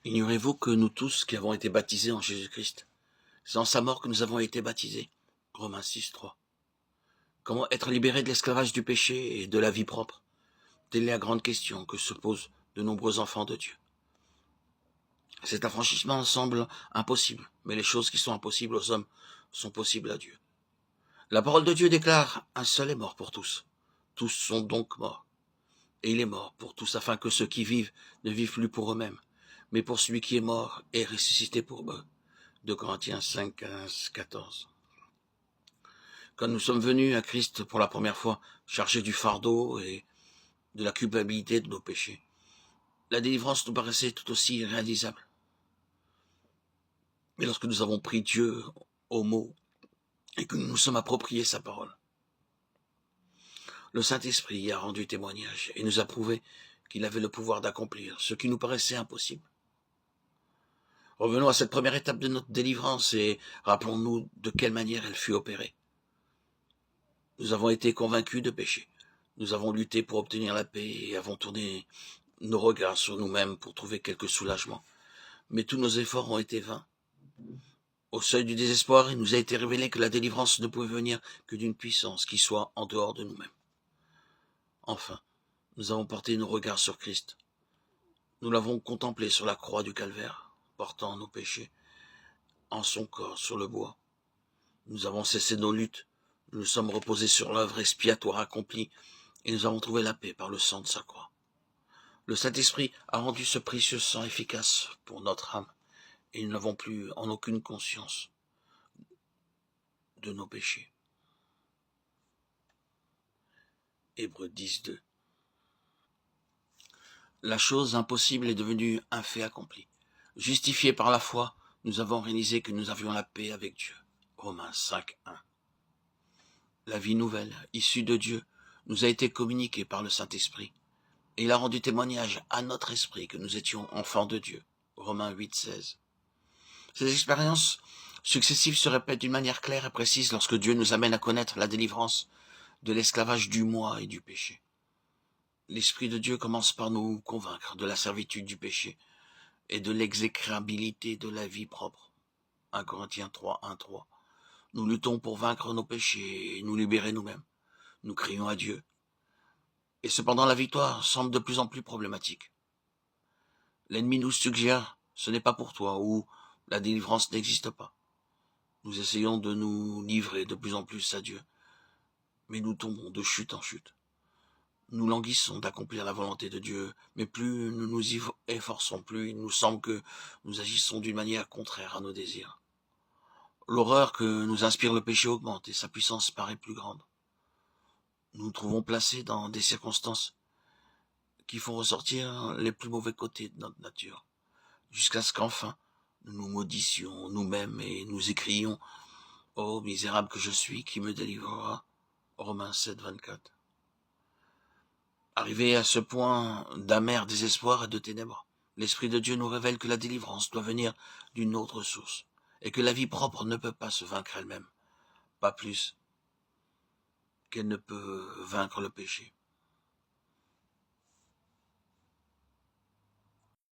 Ignorez-vous que nous tous qui avons été baptisés en Jésus-Christ, c'est en sa mort que nous avons été baptisés. Romains 6, 3. Comment être libéré de l'esclavage du péché et de la vie propre? Telle est la grande question que se posent de nombreux enfants de Dieu. Cet affranchissement semble impossible, mais les choses qui sont impossibles aux hommes sont possibles à Dieu. La parole de Dieu déclare: un seul est mort pour tous. Tous sont donc morts. Et il est mort pour tous, afin que ceux qui vivent ne vivent plus pour eux-mêmes, mais pour celui qui est mort et ressuscité pour eux. 2 Corinthiens 5, 15, 14. Quand nous sommes venus à Christ pour la première fois, chargés du fardeau et de la culpabilité de nos péchés, la délivrance nous paraissait tout aussi irréalisable. Mais lorsque nous avons pris Dieu au mot et que nous nous sommes appropriés sa parole, le Saint-Esprit y a rendu témoignage et nous a prouvé qu'il avait le pouvoir d'accomplir ce qui nous paraissait impossible. Revenons à cette première étape de notre délivrance et rappelons-nous de quelle manière elle fut opérée. Nous avons été convaincus de péché. Nous avons lutté pour obtenir la paix et avons tourné nos regards sur nous-mêmes pour trouver quelque soulagement. Mais tous nos efforts ont été vains. Au seuil du désespoir, il nous a été révélé que la délivrance ne pouvait venir que d'une puissance qui soit en dehors de nous-mêmes. Enfin, nous avons porté nos regards sur Christ. Nous l'avons contemplé sur la croix du calvaire, portant nos péchés en son corps sur le bois. Nous avons cessé nos luttes, nous nous sommes reposés sur l'œuvre expiatoire accomplie et nous avons trouvé la paix par le sang de sa croix. Le Saint-Esprit a rendu ce précieux sang efficace pour notre âme et nous n'avons plus en aucune conscience de nos péchés. Hébreux 10, 2. La chose impossible est devenue un fait accompli. Justifiés par la foi, nous avons réalisé que nous avions la paix avec Dieu. Romains 5, 1. La vie nouvelle, issue de Dieu, nous a été communiquée par le Saint-Esprit. Et il a rendu témoignage à notre esprit que nous étions enfants de Dieu. Romains 8, 16. Ces expériences successives se répètent d'une manière claire et précise lorsque Dieu nous amène à connaître la délivrance de l'esclavage du moi et du péché. L'Esprit de Dieu commence par nous convaincre de la servitude du péché et de l'exécrabilité de la vie propre. 1 Corinthiens 3, 1, 3. Nous luttons pour vaincre nos péchés et nous libérer nous-mêmes. Nous crions à Dieu. Et cependant la victoire semble de plus en plus problématique. L'ennemi nous suggère « ce n'est pas pour toi » ou « la délivrance n'existe pas ». Nous essayons de nous livrer de plus en plus à Dieu, mais nous tombons de chute en chute. Nous languissons d'accomplir la volonté de Dieu, mais plus nous nous y efforçons, plus il nous semble que nous agissons d'une manière contraire à nos désirs. L'horreur que nous inspire le péché augmente et sa puissance paraît plus grande. Nous nous trouvons placés dans des circonstances qui font ressortir les plus mauvais côtés de notre nature, jusqu'à ce qu'enfin nous nous maudissions nous-mêmes et nous écrions « Ô misérable que je suis, qui me délivrera ?» Romains 7, 24. Arrivé à ce point d'amer désespoir et de ténèbres, l'Esprit de Dieu nous révèle que la délivrance doit venir d'une autre source, et que la vie propre ne peut pas se vaincre elle-même, pas plus qu'elle ne peut vaincre le péché.